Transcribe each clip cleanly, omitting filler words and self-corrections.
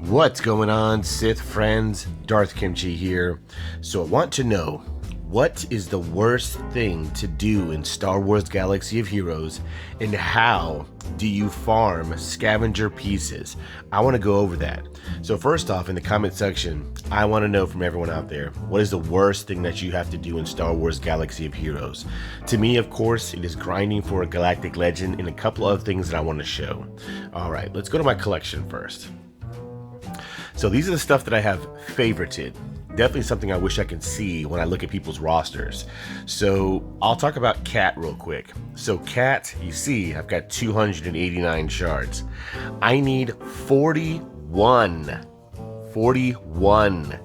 What's going on, Sith friends? Darth Kimchi here. So I want to know, what is the worst thing to do in Star Wars Galaxy of Heroes, and how do you farm scavenger pieces? I want to go over that. So first off, in the comment section, I want to know from everyone out there, what is the worst thing that you have to do in Star Wars Galaxy of Heroes? To me, of course, it is grinding for a galactic legend and a couple other things that I want to show. Alright, let's go to my collection first. So these are the stuff that I have favorited. Definitely something I wish I could see when I look at people's rosters. So I'll talk about Cat real quick. So Cat, you see, I've got 289 shards. I need 41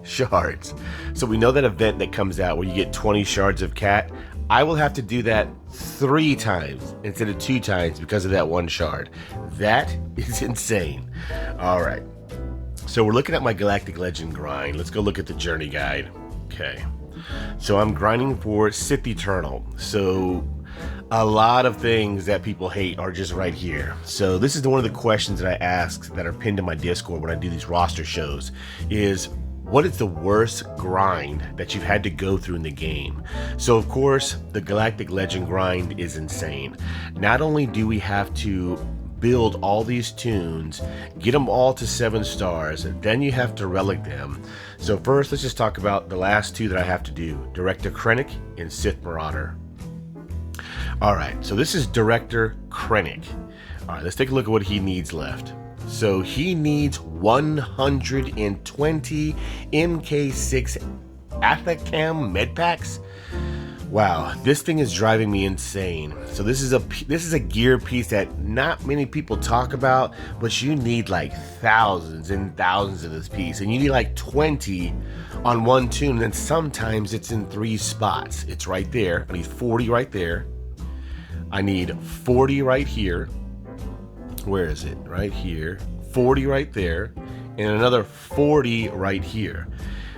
shards. So we know that event that comes out where you get 20 shards of Cat. I will have to do that 3 times instead of 2 times because of that 1 shard. That is insane. All right. So we're looking at my Galactic Legend grind. Let's go look at the journey guide. Okay. So I'm grinding for Sith Eternal. So a lot of things that people hate are just right here. So this is one of the questions that I ask that are pinned to my Discord when I do these roster shows is, what is the worst grind that you've had to go through in the game? So of course, the Galactic Legend grind is insane. Not only do we have to build all these tunes, get them all to 7 stars, and then you have to relic them. So first, let's just talk about the last 2 that I have to do, Director Krennic and Sith Marauder. Alright, so this is Director Krennic. Alright, let's take a look at what he needs left. So he needs 120 MK6 Athacam med packs. Wow, this thing is driving me insane. So this is a gear piece that not many people talk about, but you need like thousands and thousands of this piece, and you need like 20 on one tune, and then sometimes it's in 3 spots. It's right there. I need 40 right there. I need 40 right here. Where is it? Right here. 40 right there, and another 40 right here.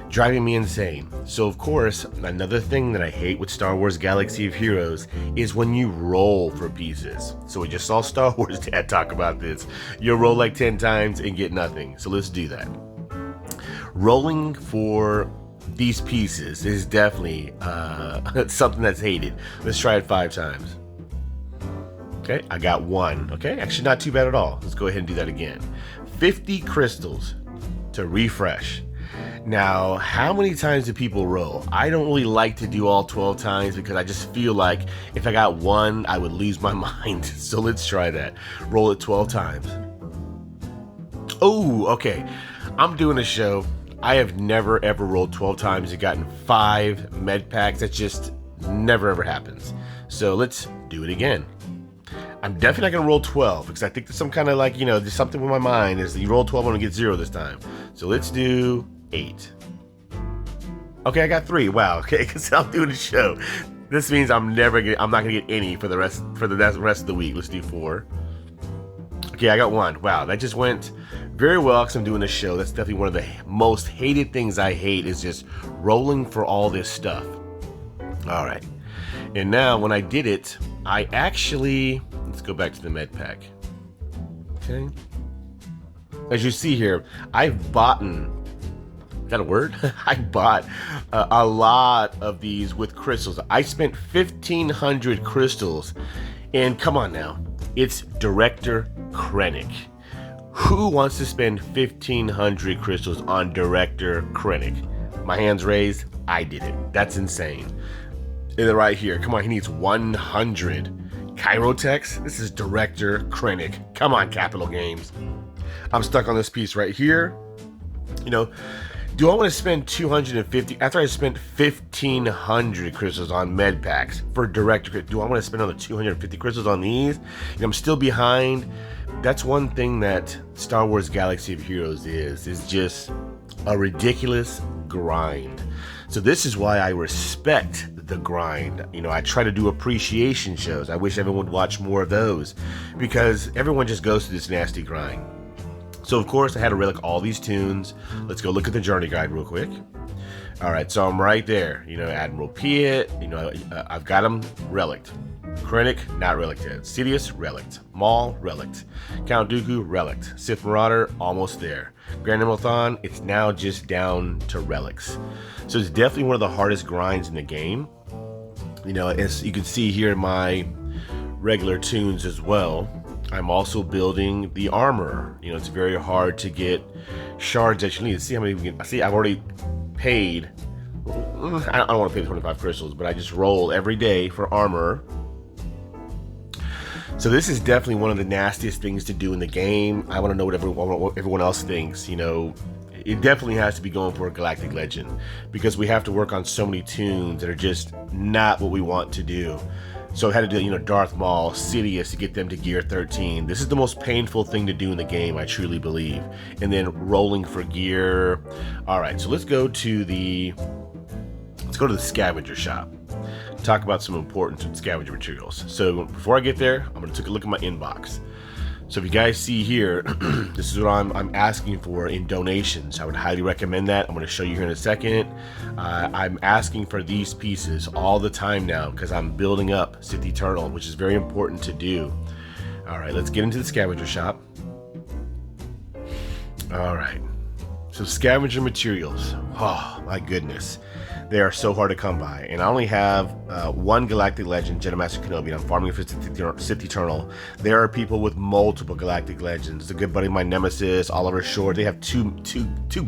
Driving me insane. So of course, another thing that I hate with Star Wars Galaxy of Heroes is when you roll for pieces. So we just saw Star Wars Dad talk about this. You'll roll like 10 times and get nothing. So let's do that. Rolling for these pieces is definitely something that's hated. Let's try it 5 times. Okay, I got 1. Okay, actually not too bad at all. Let's go ahead and do that again. 50 crystals to refresh. Now, how many times do people roll? I don't really like to do all 12 times because I just feel like if I got 1, I would lose my mind. So let's try that. Roll it 12 times. Oh, okay. I'm doing a show. I have never ever rolled 12 times and gotten 5 med packs. That just never ever happens. So let's do it again. I'm definitely not going to roll 12 because I think there's some kind of like, there's something with my mind is that you roll 12, I'm going to get 0 this time. So let's do 8. Okay, I got 3. Wow. Okay, because I'm doing a show. This means I'm not gonna get any for the rest of the week. Let's do 4. Okay, I got 1. Wow, that just went very well because I'm doing a show. That's definitely one of the most hated things I hate is just rolling for all this stuff. All right, and now when I did it, I actually let's go back to the med pack. Okay, as you see here, I've bought. Is that a word? I bought a lot of these with crystals. I spent 1,500 crystals. And come on now, it's Director Krennic. Who wants to spend 1,500 crystals on Director Krennic? My hand's raised. I did it. That's insane. And then right here, come on, he needs 100. Chirotex? This is Director Krennic. Come on, Capital Games. I'm stuck on this piece right here. Do I want to spend 250 after I spent 1,500 crystals on med packs for Director? Do I want to spend another 250 crystals on these? I'm still behind. That's one thing that Star Wars Galaxy of Heroes is just a ridiculous grind. So this is why I respect the grind. I try to do appreciation shows. I wish everyone would watch more of those because everyone just goes through this nasty grind. So of course I had to relic all these tunes. Let's go look at the journey guide real quick. All right, so I'm right there. Admiral Piet, I've got them relicked. Krennic, not relicked yet. Sidious, relicked. Maul, relicked. Count Dooku, relicked. Sith Marauder, almost there. Granulathon, it's now just down to relics. So it's definitely one of the hardest grinds in the game. You know, as you can see here in my regular tunes as well, I'm also building the armor. You know, it's very hard to get shards that you need. See how many we can, see, I've already paid, I don't want to pay the 25 crystals, but I just roll every day for armor. So this is definitely one of the nastiest things to do in the game. I want to know what everyone else thinks. You know, it definitely has to be going for a Galactic Legend, because we have to work on so many tunes that are just not what we want to do. So I had to do, you know, Darth Maul, Sidious to get them to gear 13. This is the most painful thing to do in the game, I truly believe. And then rolling for gear. All right, so let's go to the scavenger shop. Talk about some important scavenger materials. So before I get there, I'm going to take a look at my inbox. So if you guys see here, this is what I'm asking for in donations. I would highly recommend that. I'm going to show you here in a second. I'm asking for these pieces all the time now because I'm building up Sith Eternal, which is very important to do. All right, let's get into the scavenger shop. All right, so scavenger materials. Oh my goodness. They are so hard to come by, and I only have one Galactic Legend, Jedi Master Kenobi, and I'm farming for Sith Eternal. There are people with multiple Galactic Legends. A good buddy of mine, Nemesis, Oliver Short, they have two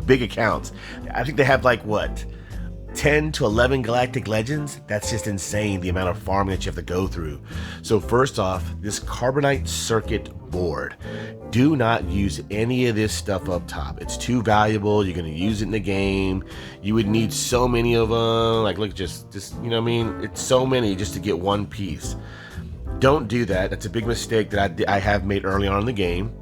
big accounts. I think they have like, what, 10 to 11 Galactic Legends? That's just insane, the amount of farming that you have to go through. So first off, this Carbonite Circuit board. Do not use any of this stuff up top. It's too valuable. You're going to use it in the game. You would need so many of them. Like, look, just you know what I mean? It's so many just to get one piece. Don't do that. That's a big mistake that I have made early on in the game.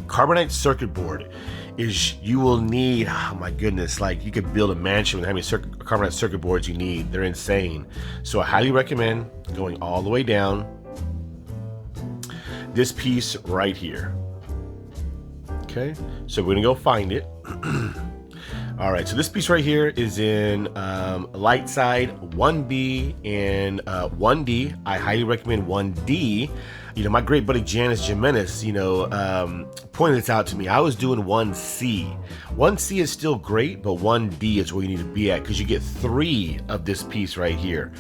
Carbonite Circuit board is, you will need, oh my goodness, like you could build a mansion with how many Carbonite Circuit boards you need. They're insane. So I highly recommend going all the way down. This piece right here. Okay, so we're gonna go find it. All right, so this piece right here is in light side 1B and 1D. I highly recommend 1D. You know, my great buddy Janice Jimenez, you know, pointed this out to me. I was doing 1C. 1C is still great, but 1D is where you need to be at, because you get 3 of this piece right here.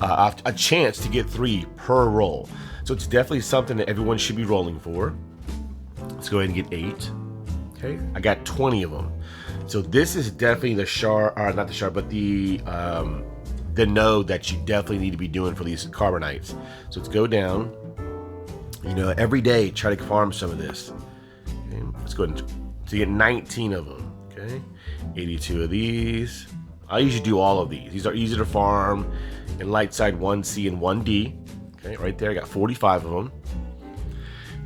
A chance to get 3 per roll. So it's definitely something that everyone should be rolling for. Let's go ahead and get 8. Okay, I got 20 of them. So this is definitely the shard, or not the shard, but the node that you definitely need to be doing for these carbonites. So let's go down. You know, every day try to farm some of this. Okay, let's go ahead and get 19 of them. Okay, 82 of these. I usually do all of these. These are easy to farm in light side 1C and 1D. Okay, right there, I got 45 of them.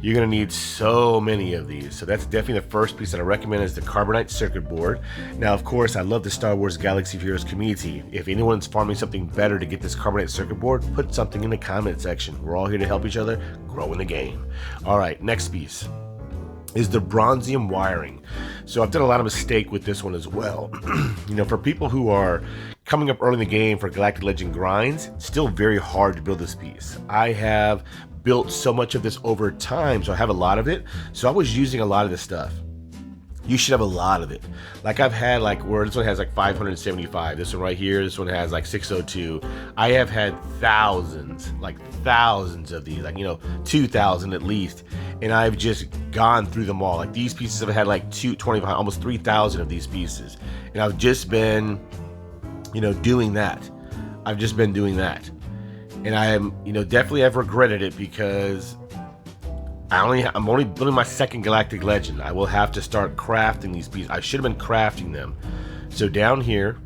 You're gonna need so many of these. So that's definitely the first piece that I recommend, is the Carbonite Circuit board. Now, of course, I love the Star Wars Galaxy of Heroes community. If anyone's farming something better to get this Carbonite Circuit board, put something in the comment section. We're all here to help each other grow in the game. All right, next piece is the bronzium wiring. So I've done a lot of mistake with this one as well. You know, for people who are coming up early in the game for Galactic Legend grinds, it's still very hard to build this piece. I have built so much of this over time, so I have a lot of it. So I was using a lot of this stuff. You should have a lot of it. Like I've had, like, where this one has like 575, this one right here, this one has like 602. I have had thousands of these, like, you know, 2,000 at least, and I've just gone through them all. Like these pieces, I've had like 225, almost 3,000 of these pieces, and I've just been, you know, doing that. I've just been doing that, and I am, you know, definitely I've regretted it, because I'm only building my second Galactic Legend. I will have to start crafting these pieces. I should have been crafting them. So down here,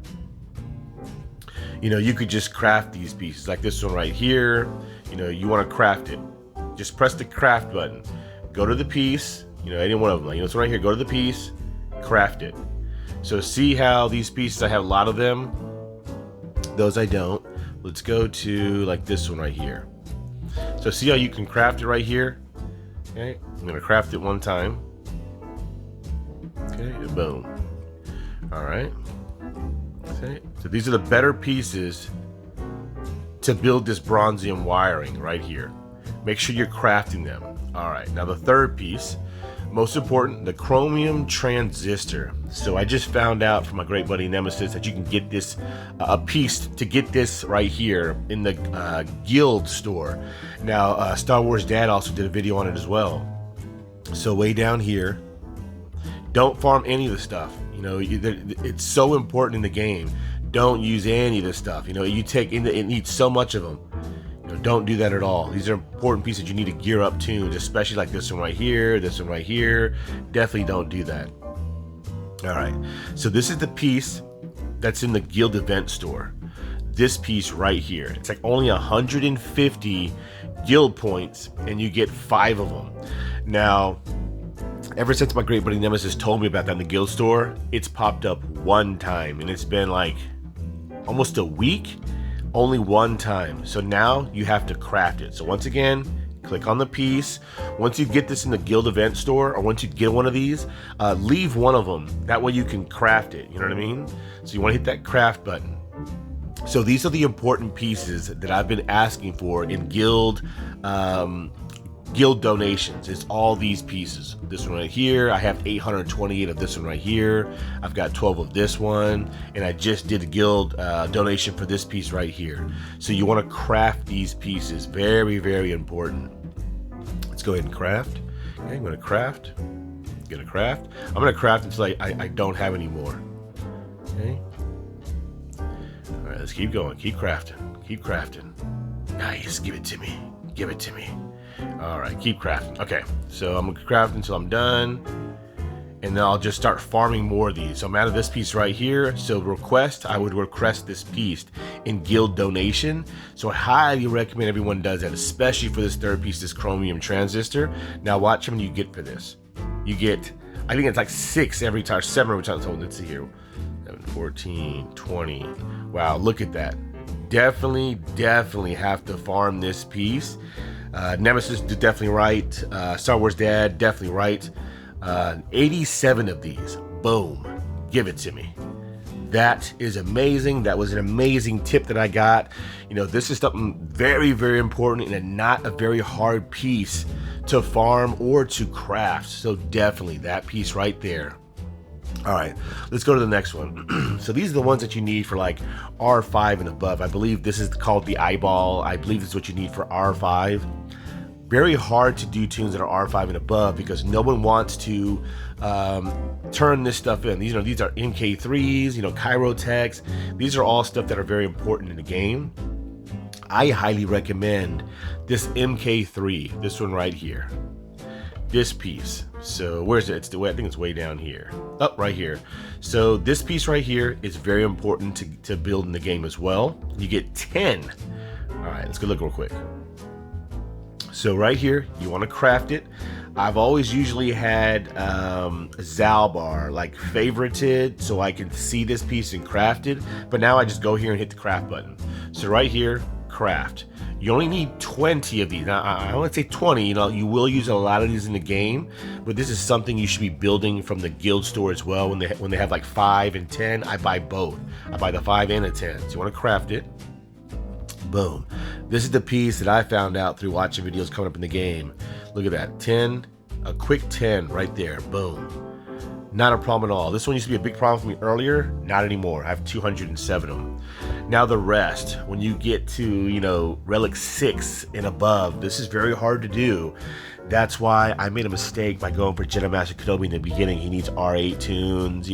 you know, you could just craft these pieces, like this one right here. You know, you want to craft it, just press the craft button, go to the piece, you know, any one of them, like, you know, this one right here, go to the piece, craft it. So see how these pieces, I have a lot of them, those I don't. Let's go to like this one right here. So see how you can craft it right here. Okay, I'm gonna craft it one time. Okay, and boom. All right. Okay, so these are the better pieces to build this bronzium wiring right here. Make sure you're crafting them. All right, now the third piece, Most important, the Chromium Transistor. So I just found out from my great buddy Nemesis that you can get this, a piece to get this right here in the Guild store. Now, Star Wars Dad also did a video on it as well. So way down here, don't farm any of the stuff. You know, it's so important in the game. Don't use any of this stuff. You know, it needs so much of them. You know, don't do that at all. These are important pieces you need to gear up tunes, especially like this one right here, this one right here. Definitely don't do that. All right, so this is the piece that's in the Guild event store. This piece right here. It's like only 150 guild points and you get 5 of them. Now, ever since my great buddy Nemesis told me about that in the guild store, it's popped up one time, and it's been like almost a week, only one time. So now you have to craft it. So once again, click on the piece. Once you get this in the guild event store, or once you get one of these, leave one of them. That way you can craft it, you know what I mean? So you want to hit that craft button. So these are the important pieces that I've been asking for in guild donations. It's all these pieces. This one right here, I have 828 of this one right here. I've got 12 of this one, and I just did a guild donation for this piece right here. So you want to craft these pieces. Very, very important. Let's go ahead and craft. Okay, I'm going to craft. I'm going to craft until I don't have any more. Okay. All right, let's keep going. Keep crafting. Nice. Give it to me. All right, keep crafting. Okay, so I'm gonna craft until I'm done, and then I'll just start farming more of these. So I'm out of this piece right here. So I would request this piece in guild donation. So I highly recommend everyone does that, especially for this third piece, this Chromium Transistor. Now watch how many you get for this. You get, I think it's like 6 every time, 7 every time. So let's see here, 7, 14, 20. Wow, look at that. Definitely have to farm this piece. Nemesis did definitely right. Star Wars Dad definitely right. 87 of these. Boom. Give it to me. That is amazing. That was an amazing tip that I got. You know, this is something very, very important and not a very hard piece to farm or to craft. So definitely that piece right there. All right, let's go to the next one. So these are the ones that you need for like R5 and above. I believe this is called the eyeball. I believe this is what you need for R5. Very hard to do tunes that are R5 and above because no one wants to turn this stuff in. These are MK3s, Chirotechs. These are all stuff that are very important in the game. I highly recommend this MK3, this one right here. This piece. So where's it? I think it's way down here. Oh, right here. So this piece right here is very important to build in the game as well. You get 10. All right, let's go look real quick. So right here, you want to craft it. I've always usually had Zalbar like favorited so I can see this piece and craft it. But now I just go here and hit the craft button. So right here, craft. You only need 20 of these. Now, I don't want to say 20, you will use a lot of these in the game, but this is something you should be building from the guild store as well. When they have like 5 and 10, I buy both. I buy the 5 and the 10. So you want to craft it. Boom. This is the piece that I found out through watching videos coming up in the game. Look at that. 10, a quick 10 right there. Boom. Not a problem at all. This one used to be a big problem for me earlier. Not anymore. I have 207 of them. Now the rest, when you get to, Relic 6 and above, this is very hard to do. That's why I made a mistake by going for Jedi Master Kenobi in the beginning. He needs R8 tunes,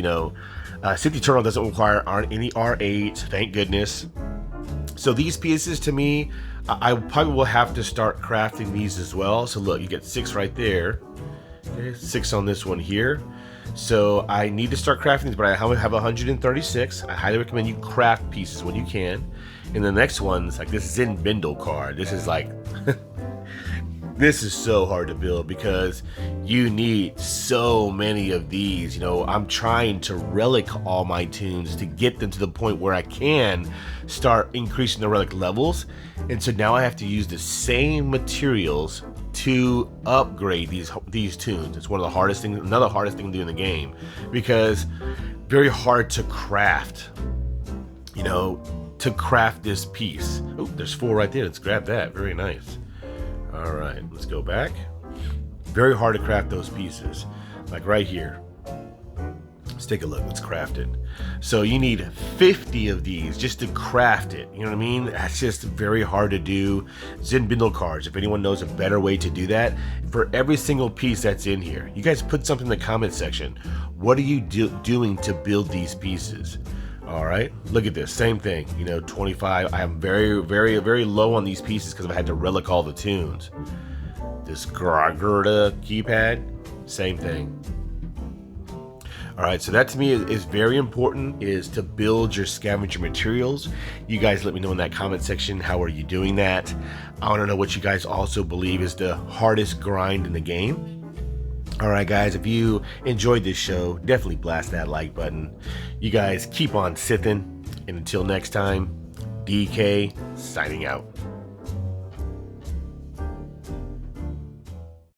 Sith Eternal doesn't require any R8, thank goodness. So these pieces, to me, I probably will have to start crafting these as well. So look, you get 6 right there. Okay, 6 on this one here. So I need to start crafting these, but I have 136. I highly recommend you craft pieces when you can. And the next one's like this Zen Bindle card. This is like, this is so hard to build because you need so many of these. I'm trying to relic all my tunes to get them to the point where I can start increasing the relic levels. And so now I have to use the same materials to upgrade these tunes. It's one of the hardest things, another hardest thing to do in the game, because very hard to craft, to craft this piece. Oh, there's 4 right there. Let's grab that. Very nice. All right, let's go back. Very hard to craft those pieces. Like right here. Let's take a look. Let's craft it. So you need 50 of these just to craft it. You know what I mean? That's just very hard to do. Zen bindle cards. If anyone knows a better way to do that, for every single piece that's in here, you guys put something in the comment section. What are you doing to build these pieces? All right, look at this. Same thing. You know, 25. I am very low on these pieces because I've had to relic all the tunes. This Gerda keypad, same thing. All right, so that to me is very important, is to build your scavenger materials. You guys let me know in that comment section, how are you doing that? I want to know what you guys also believe is the hardest grind in the game. All right, guys, if you enjoyed this show, definitely blast that like button. You guys keep on sithing, and until next time, DK signing out.